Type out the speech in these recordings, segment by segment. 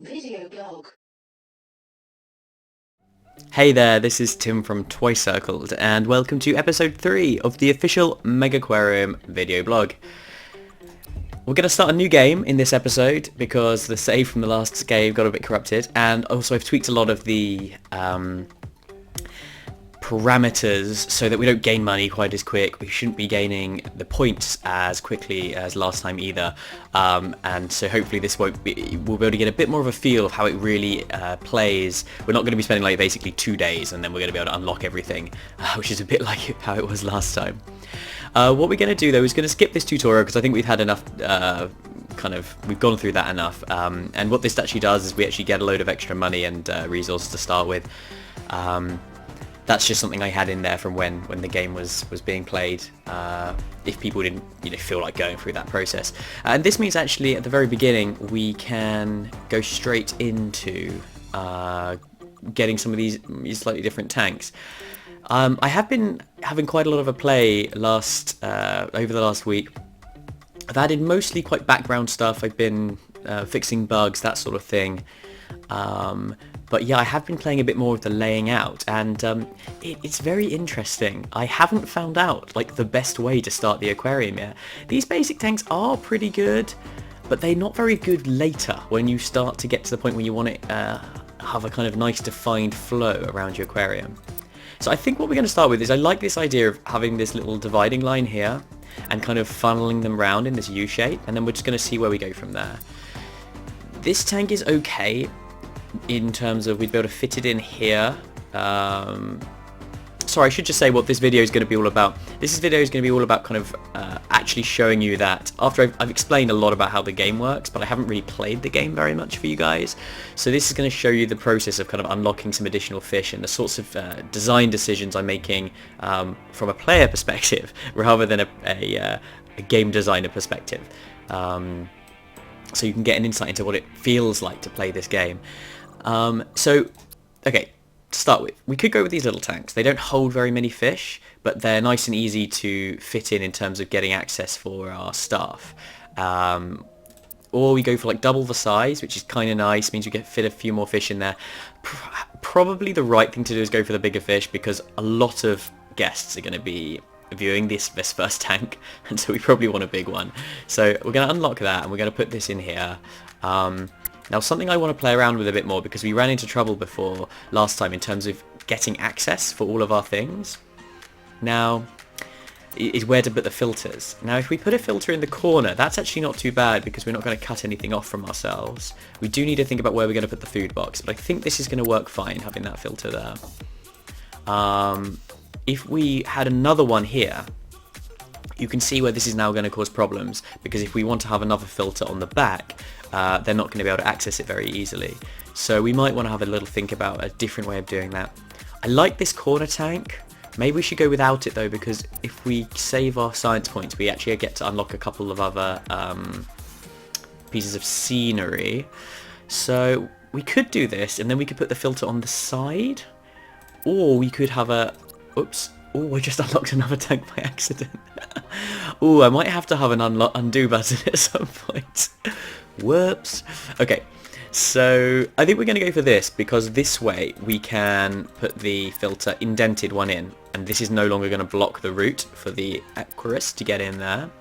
Video blog. Hey there, this is Tim from Twice Circled, and welcome to episode 3 of the official Megaquarium video blog. We're going to start a new game in this episode because the save from the last game got a bit corrupted, and also I've tweaked a lot of the parameters so that we don't gain money quite as quick. We shouldn't be gaining the points as quickly as last time either, and so hopefully this we'll be able to get a bit more of a feel of how it really plays. We're not going to be spending like basically 2 days and then we're going to be able to unlock everything, which is a bit like how it was last time. What we're going to do though is going to skip this tutorial because I think we've had enough we've gone through that enough, and what this actually does is we actually get a load of extra money and resources to start with. That's just something I had in there from when the game was being played, if people didn't feel like going through that process. And this means actually at the very beginning we can go straight into getting some of these slightly different tanks. I have been having quite a lot of a play over the last week. I've added mostly quite background stuff. I've been fixing bugs, that sort of thing. But yeah, I have been playing a bit more of the laying out, and it's very interesting. I haven't found out like the best way to start the aquarium yet. These basic tanks are pretty good, but they're not very good later when you start to get to the point where you want it have a kind of nice defined flow around your aquarium. So I think what we're going to start with is I like this idea of having this little dividing line here and kind of funneling them round in this U shape, and then we're just going to see where we go from there. This tank is okay in terms of we'd be able to fit it in here. Sorry, I should just say what this video is going to be all about. This video is going to be all about kind of actually showing you that after I've explained a lot about how the game works, but I haven't really played the game very much for you guys. So this is going to show you the process of kind of unlocking some additional fish and the sorts of design decisions I'm making from a player perspective rather than a game designer perspective. So you can get an insight into what it feels like to play this game. Okay, to start with, we could go with these little tanks. They don't hold very many fish, but they're nice and easy to fit in terms of getting access for our staff. Or we go for like double the size, which is kind of nice, means we get fit a few more fish in there. Probably the right thing to do is go for the bigger fish because a lot of guests are going to be viewing this first tank, and so we probably want a big one. So we're going to unlock that and we're going to put this in here. Now something I want to play around with a bit more because we ran into trouble before last time in terms of getting access for all of our things. Now is where to put the filters. Now if we put a filter in the corner, that's actually not too bad because we're not going to cut anything off from ourselves. We do need to think about where we're going to put the food box, but I think this is going to work fine having that filter there. If we had another one here, you can see where this is now going to cause problems because if we want to have another filter on the back, they're not going to be able to access it very easily. So we might want to have a little think about a different way of doing that. I like this corner tank. Maybe we should go without it though, because if we save our science points, we actually get to unlock a couple of other pieces of scenery. So we could do this and then we could put the filter on the side, or we could have a... Oops. Oh, I just unlocked another tank by accident. Oh, I might have to have an undo button at some point. Whoops. Okay, so I think we're going to go for this because this way we can put the filter indented one in, and this is no longer going to block the route for the aquarist to get in there.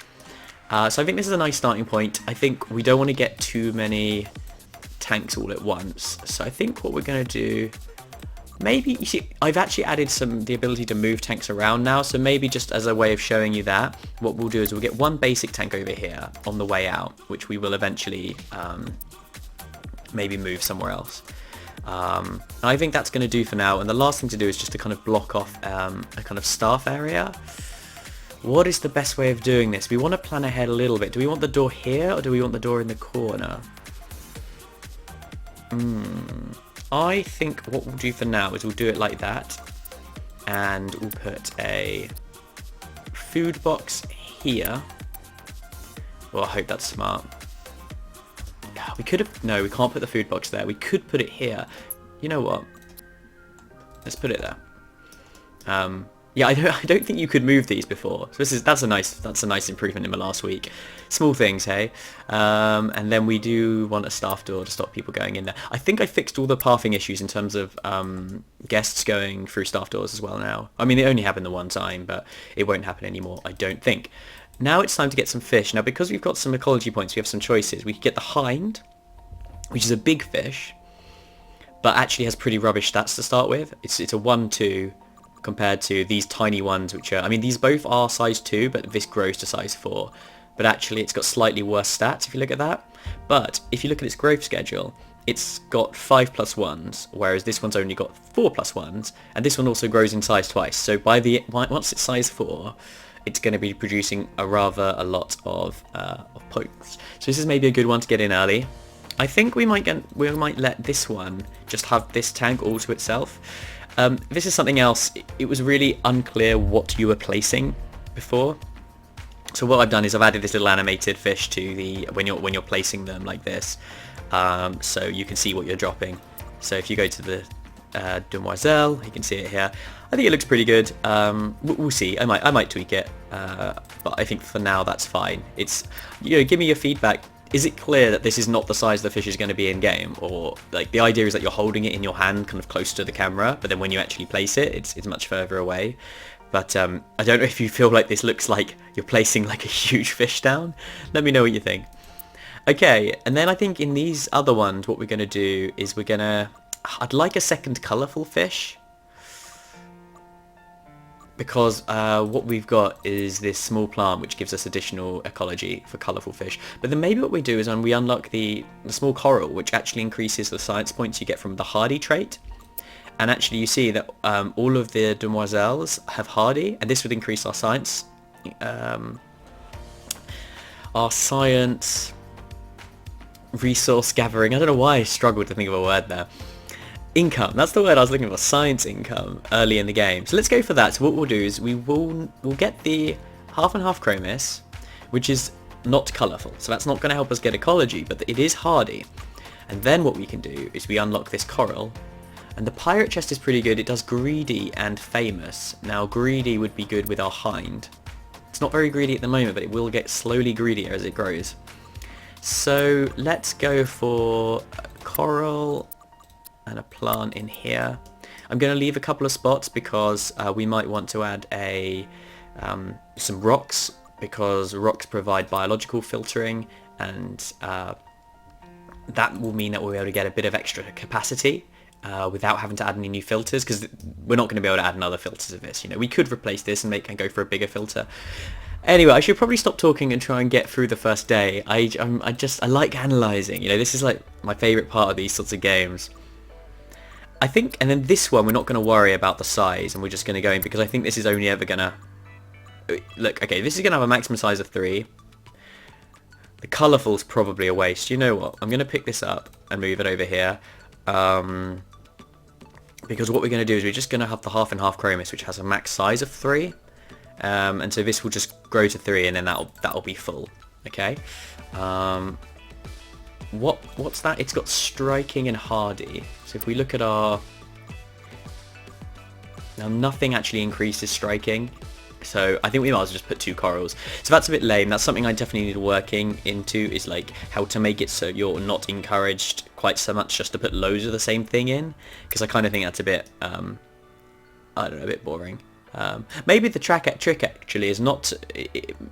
So I think this is a nice starting point. I think we don't want to get too many tanks all at once. So I think what we're going to do... Maybe, you see, I've actually added the ability to move tanks around now, so maybe just as a way of showing you that, what we'll do is we'll get one basic tank over here on the way out, which we will eventually maybe move somewhere else. I think that's going to do for now, and the last thing to do is just to kind of block off a kind of staff area. What is the best way of doing this? We want to plan ahead a little bit. Do we want the door here, or do we want the door in the corner? I think what we'll do for now is we'll do it like that, and we'll put a food box here. Well, I hope that's smart. We could have... No, we can't put the food box there. We could put it here. You know what? Let's put it there. Yeah, I don't think you could move these before. So that's a nice improvement in the last week. Small things, hey. And then we do want a staff door to stop people going in there. I think I fixed all the pathing issues in terms of guests going through staff doors as well now. I mean, it only happened the one time, but it won't happen anymore, I don't think. Now it's time to get some fish. Now, because we've got some ecology points, we have some choices. We could get the hind, which is a big fish, but actually has pretty rubbish stats to start with. It's a 1-2 compared to these tiny ones, which are, I mean, these both are size 2, but this grows to size 4. But actually it's got slightly worse stats if you look at that. But if you look at its growth schedule, it's got 5+1s, whereas this one's only got 4+1s, and this one also grows in size twice. So once it's size 4, it's going to be producing a lot of points. So this is maybe a good one to get in early. I think we might let this one just have this tank all to itself. This is something else. It was really unclear what you were placing before. So what I've done is I've added this little animated fish to the when you're placing them like this, so you can see what you're dropping. So if you go to the demoiselle, you can see it here. I think it looks pretty good. We'll see. I might tweak it, but I think for now that's fine. It's, give me your feedback. Is it clear that this is not the size the fish is going to be in game, or like the idea is that you're holding it in your hand kind of close to the camera, but then when you actually place it, it's much further away. But I don't know if you feel like this looks like you're placing like a huge fish down. Let me know what you think. Okay, and then I think in these other ones, what we're going to do is I'd like a second colourful fish. Because what we've got is this small plant which gives us additional ecology for colourful fish. But then maybe what we do is we unlock the small coral, which actually increases the science points you get from the hardy trait. And actually you see that all of the demoiselles have hardy, and this would increase our science. Resource gathering. I don't know why I struggled to think of a word there. Income, that's the word I was looking for, science income early in the game. So let's go for that. So what we'll do is we'll get the half and half chromis, which is not colourful. So that's not going to help us get ecology, but it is hardy. And then what we can do is we unlock this coral. And the pirate chest is pretty good. It does greedy and famous. Now greedy would be good with our hind. It's not very greedy at the moment, but it will get slowly greedier as it grows. So let's go for coral and a plant in here. I'm going to leave a couple of spots because we might want to add some rocks, because rocks provide biological filtering, and that will mean that we'll be able to get a bit of extra capacity without having to add any new filters, because we're not going to be able to add another filter to this. We could replace this and go for a bigger filter. Anyway, I should probably stop talking and try and get through the first day. I like analysing. This is like my favourite part of these sorts of games. I think, and then this one we're not going to worry about the size, and we're just going to go in because I think this is only ever going to... Look, okay, this is going to have a maximum size of 3. The colourful's probably a waste. You know what? I'm going to pick this up and move it over here. Because what we're going to do is we're just going to have the half and half chromis, which has a max size of 3. And so this will just grow to 3, and then that'll be full. Okay. What's that? It's got striking and hardy. So if we look at our... Now nothing actually increases striking. So I think we might as well just put 2 corals. So that's a bit lame. That's something I definitely need working into, is like how to make it so you're not encouraged quite so much just to put loads of the same thing in. Because I kind of think that's a bit, I don't know, a bit boring. Maybe the trick actually is not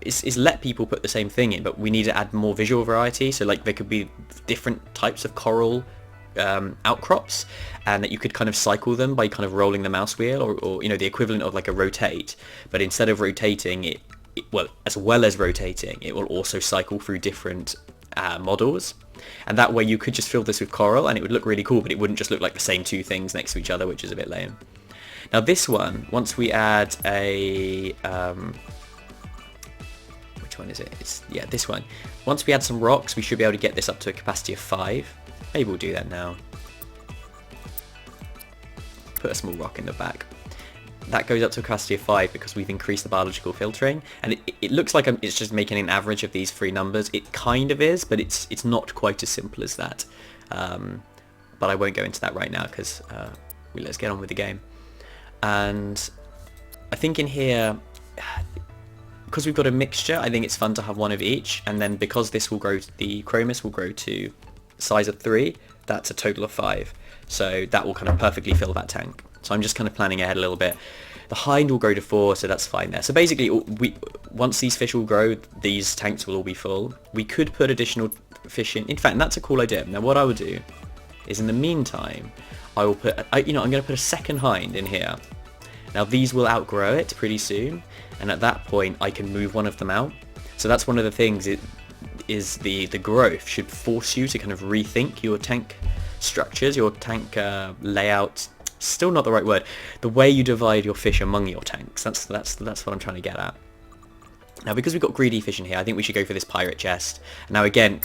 is let people put the same thing in, but we need to add more visual variety. So like there could be different types of coral outcrops, and that you could kind of cycle them by kind of rolling the mouse wheel, or the equivalent of like a rotate, but instead of rotating it, as well as rotating, it will also cycle through different models, and that way you could just fill this with coral and it would look really cool, but it wouldn't just look like the same 2 things next to each other, which is a bit lame. Now this one, once we add a... which one is it? Yeah, this one. Once we add some rocks, we should be able to get this up to a capacity of 5. Maybe we'll do that now. Put a small rock in the back. That goes up to a capacity of 5 because we've increased the biological filtering. And it looks like it's just making an average of these 3 numbers. It kind of is, but it's not quite as simple as that. But I won't go into that right now because let's get on with the game. And I think in here, because we've got a mixture, I think it's fun to have one of each, and then because this will grow, the chromis will grow to size of 3, that's a total of 5. So that will kind of perfectly fill that tank. So I'm just kind of planning ahead a little bit. The hind will grow to 4, so that's fine there. So basically, once these fish will grow, these tanks will all be full. We could put additional fish in. In fact, that's a cool idea. Now what I would do is, in the meantime, I will put, I'm going to put a second hind in here. Now these will outgrow it pretty soon, and at that point I can move one of them out. So that's one of the things, is the growth should force you to kind of rethink your tank structures, your tank layout. Still not the right word. The way you divide your fish among your tanks. That's what I'm trying to get at. Now, because we've got greedy fish in here, I think we should go for this pirate chest. Now again,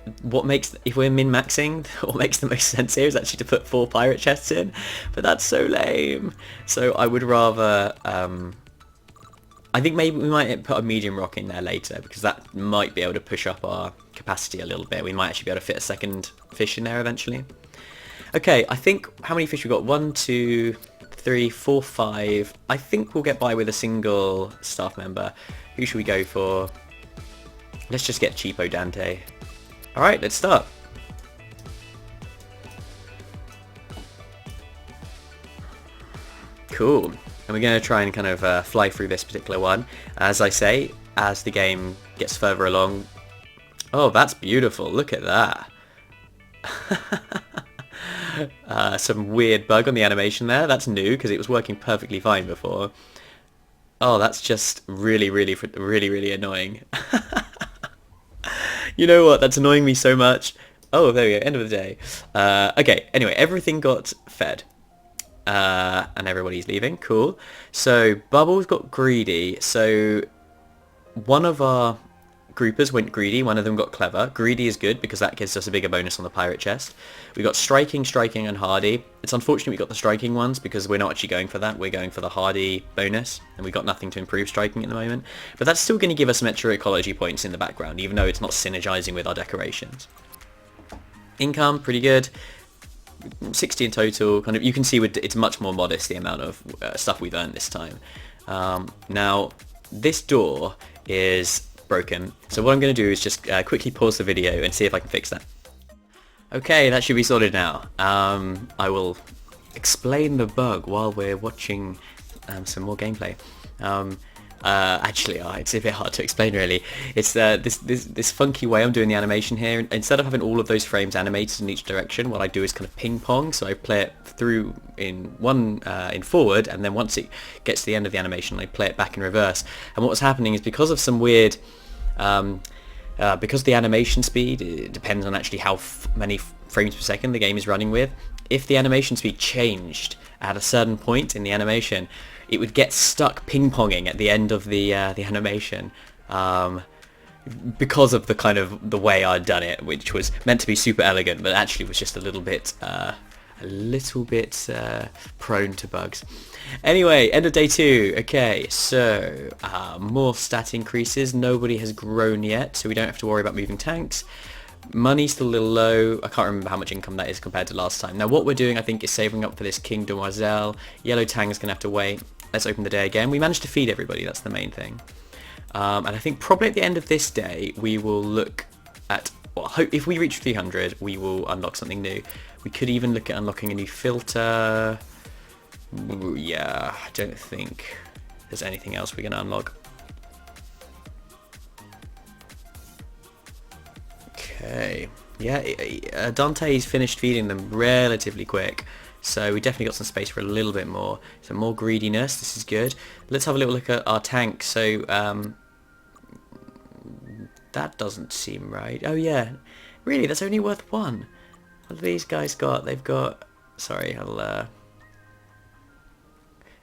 if we're min-maxing, what makes the most sense here is actually to put 4 pirate chests in, but that's so lame. So I would rather, I think maybe we might put a medium rock in there later, because that might be able to push up our capacity a little bit. We might actually be able to fit a second fish in there eventually. Okay, I think, how many fish we got? 1, 2, 3, 4, 5. I think we'll get by with a single staff member. Who should we go for? Let's just get cheapo Dante. Alright, let's start. Cool. And we're going to try and kind of fly through this particular one. As I say, as the game gets further along. Oh, that's beautiful. Look at that. Some weird bug on the animation there. That's new because it was working perfectly fine before. Oh, that's just really annoying. You know what? That's annoying me so much. Oh, there we go. End of the day. Okay. Anyway, everything got fed. And everybody's leaving. Cool. So Bubbles got greedy. So one of our groupers went greedy, one of them got clever. Greedy is good because that gives us a bigger bonus on the pirate chest. We got striking, and hardy. It's unfortunate we got the striking ones because we're not actually going for that. We're going for the hardy bonus, and we got nothing to improve striking at the moment. But that's still going to give us some extra ecology points in the background, even though it's not synergizing with our decorations. Income, pretty good. 60 in total. Kind of, you can see it's much more modest, the amount of stuff we've earned this time. Now, this door is broken, so what I'm going to do is just quickly pause the video and see if I can fix that. Okay, that should be sorted now. I will explain the bug while we're watching some more gameplay. Actually, it's a bit hard to explain really. It's this funky way I'm doing the animation here. Instead of having all of those frames animated in each direction, what I do is kind of ping pong. So I play it through in forward, and then once it gets to the end of the animation, I play it back in reverse. And what's happening is because of some weird, because the animation speed, it depends on actually how many frames per second the game is running with. If the animation speed changed at a certain point in the animation, it would get stuck ping-ponging at the end of the animation, because of the kind of the way I'd done it, which was meant to be super elegant, but actually was just a little bit prone to bugs. Anyway, end of day 2. Okay, so more stat increases. Nobody has grown yet, so we don't have to worry about moving tanks. Money's still a little low. I can't remember how much income that is compared to last time. Now what we're doing, I think, is saving up for this King Demoiselle. Yellow Tang's going to have to wait. Let's open the day again. We managed to feed everybody, that's the main thing. And I think probably at the end of this day, we will look at, well, if we reach 300, we will unlock something new. We could even look at unlocking a new filter. Yeah, I don't think there's anything else we're going to unlock. Okay, yeah, Dante's finished feeding them relatively quick, so we definitely got some space for a little bit more. So more greediness, this is good. Let's have a little look at our tank. So that doesn't seem right. Oh yeah, really, that's only worth 1. What have these guys got? They've got, sorry, I'll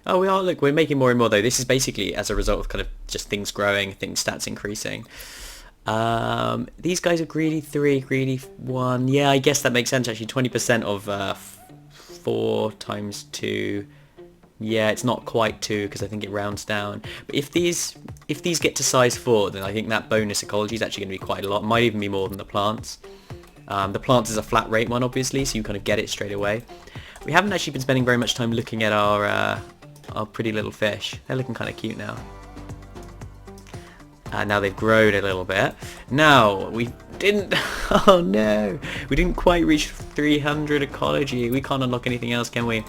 oh, we are, look, we're making more and more though. This is basically as a result of kind of just things growing, stats increasing. These guys are greedy 3, greedy 1. Yeah, I guess that makes sense actually. 20% of 4 times 2. Yeah, it's not quite 2 because I think it rounds down. But if these get to size 4, then I think that bonus ecology is actually going to be quite a lot. Might even be more than the plants. The plants is a flat rate one, obviously, so you kind of get it straight away. We haven't actually been spending very much time looking at our our pretty little fish. They're looking kind of cute now. Now they've grown a little bit. Now, we didn't... Oh no! We didn't quite reach 300 ecology. We can't unlock anything else, can we?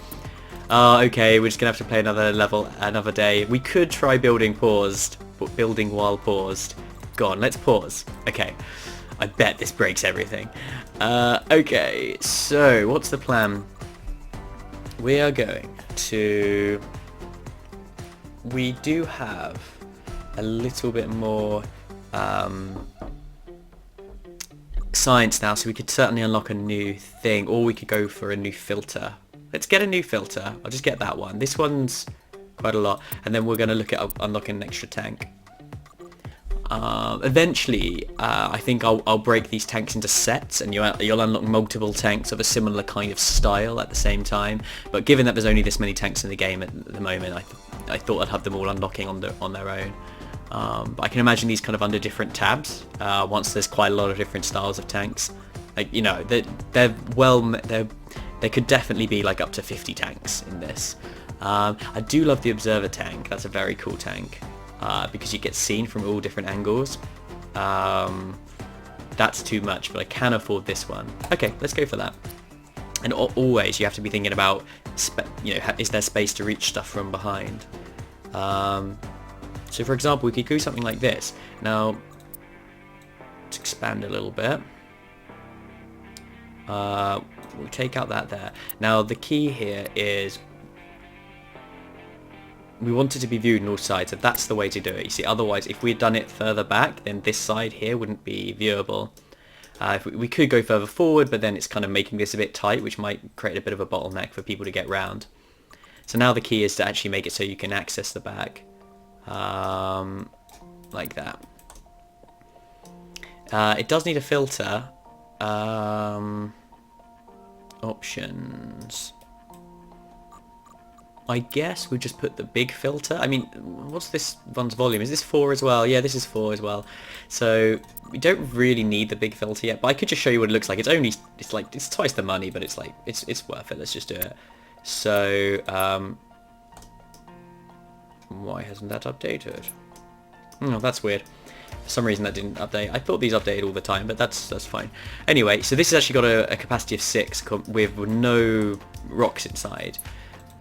Oh, okay, we're just going to have to play another level, another day. We could try building paused. Building while paused. Go on, let's pause. Okay. I bet this breaks everything. Okay, so what's the plan? We are going to... We do have a little bit more science now, so we could certainly unlock a new thing, or we could go for a new filter. Let's get a new filter. I'll just get that one. This one's quite a lot, and then we're going to look at unlocking an extra tank. Eventually, I think I'll break these tanks into sets, and you'll unlock multiple tanks of a similar kind of style at the same time. But given that there's only this many tanks in the game at the moment, I thought I'd have them all unlocking on their own. But I can imagine these kind of under different tabs. Once there's quite a lot of different styles of tanks, like, you know, there could definitely be like up to 50 tanks in this. I do love the observer tank. That's a very cool tank. Because you get seen from all different angles. That's too much, but I can afford this one. Okay, let's go for that. And always you have to be thinking about, you know, is there space to reach stuff from behind? So for example, we could do something like this. Now, let's expand a little bit. We'll take out that there. Now the key here is we want it to be viewed on all sides, so that's the way to do it. You see, otherwise, if we had done it further back, then this side here wouldn't be viewable. If we could go further forward, but then it's kind of making this a bit tight, which might create a bit of a bottleneck for people to get round. So now the key is to actually make it so you can access the back. Like that. It does need a filter. Options. I guess we just put the big filter. I mean, what's this one's volume? Is this 4 as well? Yeah, this is 4 as well. So we don't really need the big filter yet, but I could just show you what it looks like. It's twice the money, but it's worth it. Let's just do it. So why hasn't that updated? Oh, that's weird. For some reason that didn't update. I thought these updated all the time, but that's fine. Anyway, so this has actually got a capacity of 6 with no rocks inside.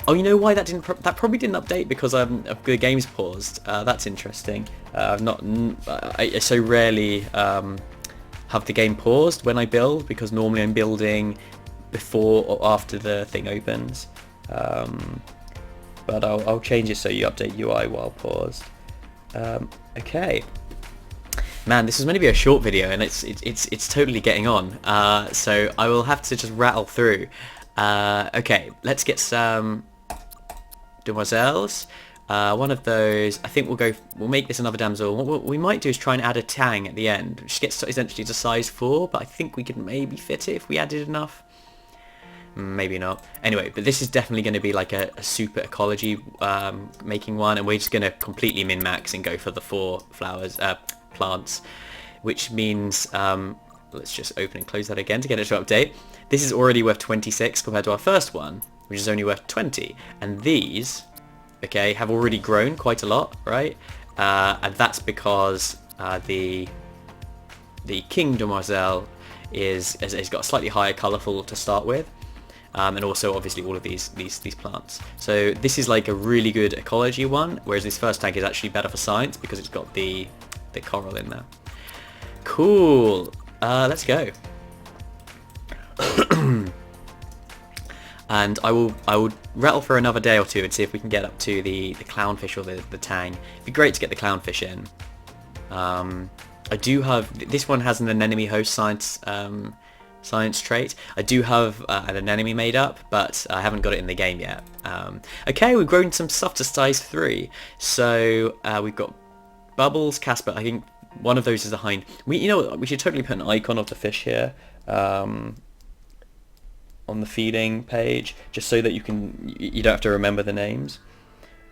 Oh, you know why that didn't? That probably didn't update because the game's paused. That's interesting. I so rarely have the game paused when I build, because normally I'm building before or after the thing opens. But I'll change it so you update UI while paused. Okay. Man, this was meant to be a short video, and it's totally getting on. So I will have to just rattle through. Okay, let's get some demoiselles. One of those, I think we'll make this another damsel. What we might do is try and add a tang at the end, which gets essentially to size 4, but I think we could maybe fit it if we added enough. Maybe not. Anyway, but this is definitely going to be like a super ecology making one, and we're just going to completely min-max and go for the 4 flowers, plants, which means, let's just open and close that again to get it to update. This is already worth 26 compared to our first one, which is only worth 20, and these, okay, have already grown quite a lot, right? And that's because the King Demoiselle has got a slightly higher colourful to start with, and also obviously all of these plants. So this is like a really good ecology one, whereas this first tank is actually better for science because it's got the coral in there. Cool. Let's go. And I will rattle for another day or two and see if we can get up to the clownfish or the tang. It'd be great to get the clownfish in. I do have, this one has an anemone host science trait. I do have an anemone made up, but I haven't got it in the game yet. Okay, we've grown some stuff to size 3. So we've got Bubbles, Casper. I think one of those is a hind. You know what, we should totally put an icon of the fish here. On the feeding page, just so that you don't have to remember the names.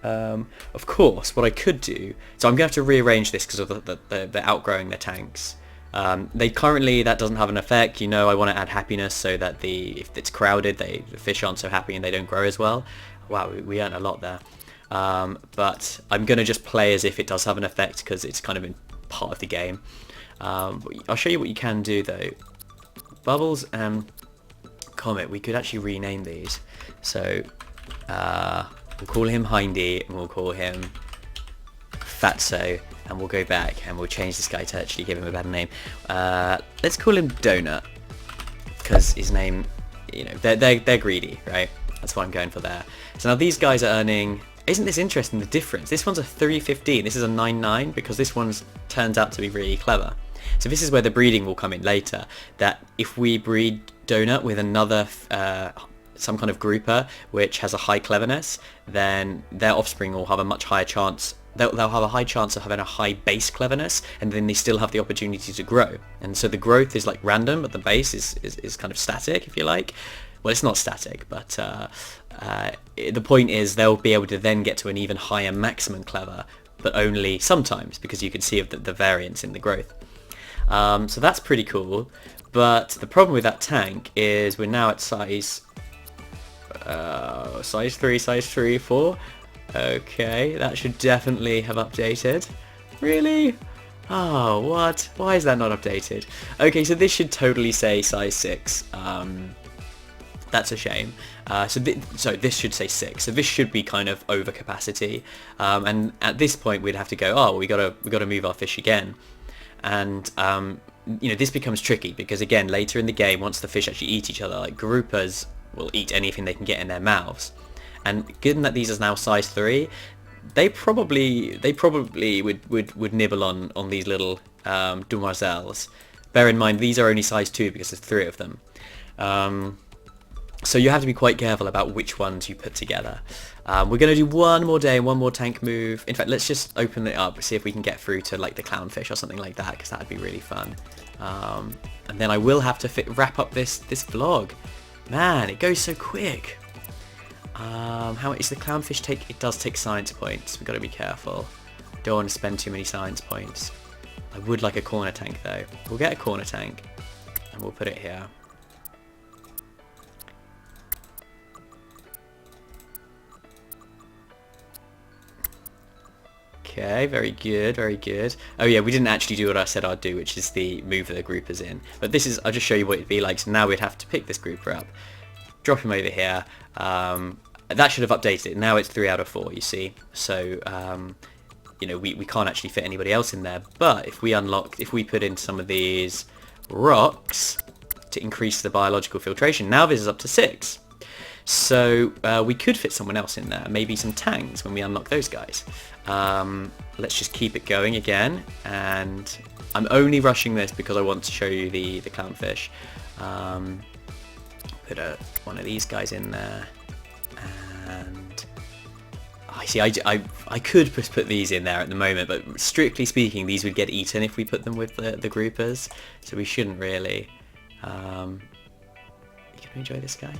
Of course, what I could do, so I'm gonna have to rearrange this because of the outgrowing their tanks. That doesn't have an effect. You know, I want to add happiness so that if it's crowded, the fish aren't so happy and they don't grow as well. Wow, we earned a lot there. but I'm going to just play as if it does have an effect because it's kind of in part of the game. I'll show you what you can do though. Bubbles and Comet, we could actually rename these. So we'll call him Hindy and we'll call him Fatso, and we'll go back and we'll change this guy to actually give him a better name. Let's call him Donut, because his name, you know, they're greedy, right? That's what I'm going for there. So now these guys are earning, isn't this interesting, the difference? This one's a 315, this is a 99, because this one's turns out to be really clever. So this is where the breeding will come in later, that if we breed Donut with another some kind of grouper which has a high cleverness, then their offspring will have a much higher chance. They'll have a high chance of having a high base cleverness, and then they still have the opportunity to grow. And so the growth is like random, but the base is kind of static, if you like. Well, it's not static, but the point is they'll be able to then get to an even higher maximum clever, but only sometimes, because you can see the variance in the growth. So that's pretty cool, but the problem with that tank is we're now at size 3, 4. Okay, that should definitely have updated. Really? Oh, what? Why is that not updated? Okay, so this should totally say size 6. That's a shame. So this should say 6. So this should be kind of over capacity. And at this point, we'd have to go, oh, we gotta move our fish again. And you know, this becomes tricky because again, later in the game, once the fish actually eat each other, like groupers will eat anything they can get in their mouths. And given that these are now size 3, they probably would nibble on these little demoiselles. Bear in mind these are only size 2 because there's 3 of them. So you have to be quite careful about which ones you put together. We're going to do one more day, one more tank move. In fact, let's just open it up, see if we can get through to like the clownfish or something like that, because that would be really fun. And then I will have to wrap up this vlog. Man, it goes so quick. How much does the clownfish take? It does take science points. We've got to be careful. Don't want to spend too many science points. I would like a corner tank though. We'll get a corner tank and we'll put it here. Okay, very good, very good. Oh yeah, we didn't actually do what I said I'd do, which is the move the groupers in. But this is, I'll just show you what it'd be like. So now we'd have to pick this grouper up, drop him over here. That should have updated it. Now it's 3 out of 4, you see. So, you know, we can't actually fit anybody else in there. But if we put in some of these rocks to increase the biological filtration, now this is up to 6. So we could fit someone else in there, maybe some tangs when we unlock those guys. Let's just keep it going again, and I'm only rushing this because I want to show you the clownfish. Put one of these guys in there, and I see I could put these in there at the moment, but strictly speaking these would get eaten if we put them with the groupers, so we shouldn't really. You can enjoy this guy.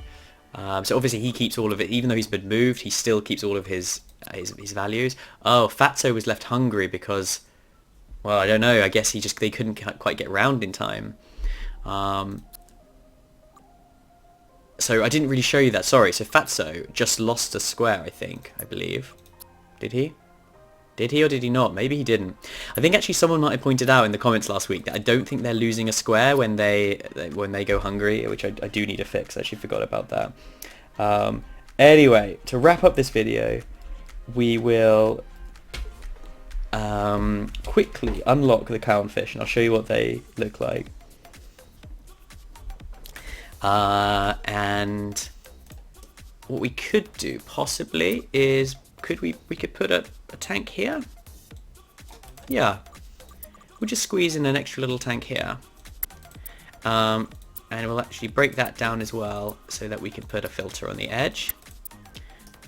So obviously he keeps all of it, even though he's been moved, he still keeps all of his values. Oh, Fatso was left hungry because, well, I don't know, I guess they couldn't quite get round in time. So I didn't really show you that, sorry. So Fatso just lost a square, I believe. Did he? Did he or did he not? Maybe he didn't. I think actually someone might have pointed out in the comments last week that I don't think they're losing a square when they go hungry, which I do need to fix. I actually forgot about that. Anyway, to wrap up this video, we will quickly unlock the clownfish, and I'll show you what they look like. And what we could do possibly is we could put a tank here. Yeah, we'll just squeeze in an extra little tank here, and we'll actually break that down as well so that we can put a filter on the edge,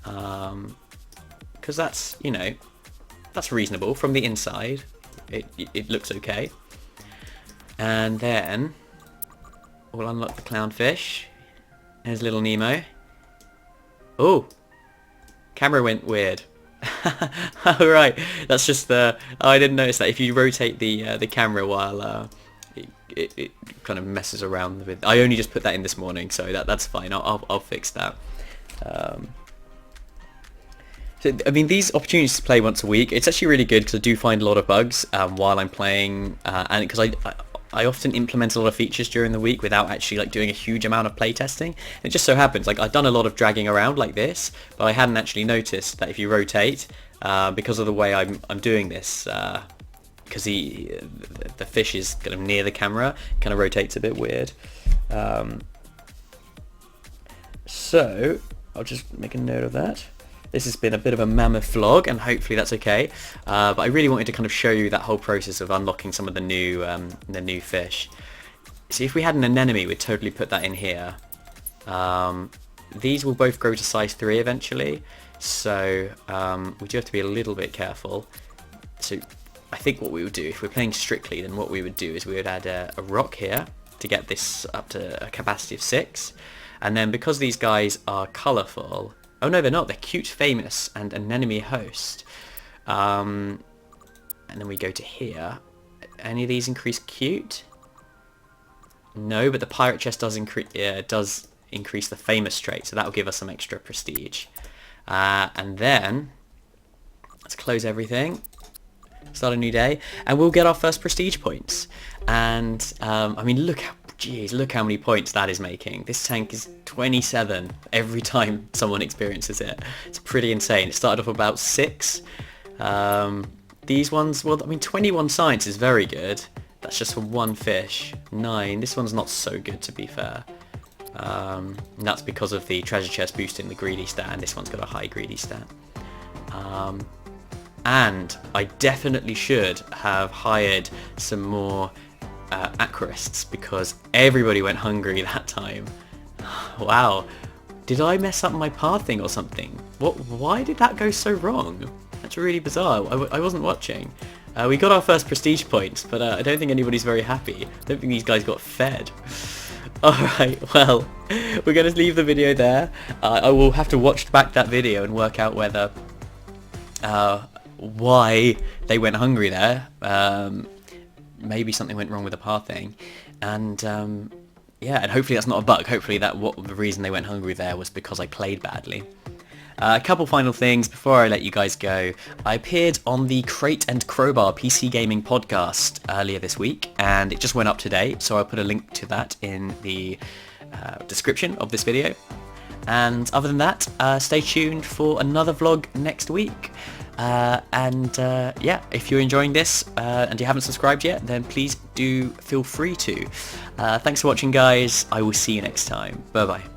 because that's, you know, that's reasonable from the inside. It looks okay. And then we'll unlock the clownfish. There's little Nemo. Oh, camera went weird. Oh, right, that's just the. Oh, I didn't notice that. If you rotate the camera while it kind of messes around with. I only just put that in this morning, so that's fine. I'll fix that. So, I mean, these opportunities to play once a week, it's actually really good because I do find a lot of bugs while I'm playing, and because I often implement a lot of features during the week without actually like doing a huge amount of playtesting. And it just so happens, like I've done a lot of dragging around like this, but I hadn't actually noticed that if you rotate, because of the way I'm doing this, because the fish is kind of near the camera, it kind of rotates a bit weird. So I'll just make a note of that. This has been a bit of a mammoth vlog, and hopefully that's okay. But I really wanted to kind of show you that whole process of unlocking some of the new fish. See, if we had an anemone, we'd totally put that in here. These will both grow to size 3 eventually, so we do have to be a little bit careful. So I think what we would do, if we're playing strictly, then what we would do is we would add a rock here to get this up to a capacity of 6. And then because these guys are colourful, oh no, they're not. They're cute, famous, and anemone host. And then we go to here. Any of these increase cute? No, but the pirate chest does increase the famous trait, so that will give us some extra prestige. And then let's close everything. Start a new day, and we'll get our first prestige points. And I mean, look how many points that is making. This tank is 27 every time someone experiences it. It's pretty insane. It started off about 6. These ones, well, I mean, 21 science is very good. That's just for one fish. 9. This one's not so good, to be fair. And that's because of the treasure chest boosting the greedy stat, and this one's got a high greedy stat. And I definitely should have hired some more aquarists, because everybody went hungry that time. Wow, did I mess up my pathing or something? Why did that go so wrong? That's really bizarre. I wasn't watching. We got our first prestige points, but I don't think anybody's very happy. I don't think these guys got fed. Alright, well, we're going to leave the video there. I will have to watch back that video and work out whether why they went hungry there. Maybe something went wrong with the pathing, and yeah, and hopefully that's not a bug. Hopefully the reason they went hungry there was because I played badly. A couple final things before I let you guys go. I appeared on the Crate and Crowbar PC Gaming podcast earlier this week, and it just went up today, so I'll put a link to that in the description of this video. And other than that, stay tuned for another vlog next week. Yeah, if you're enjoying this and you haven't subscribed yet, then please do feel free to. Thanks for watching, guys. I will see you next time. Bye bye.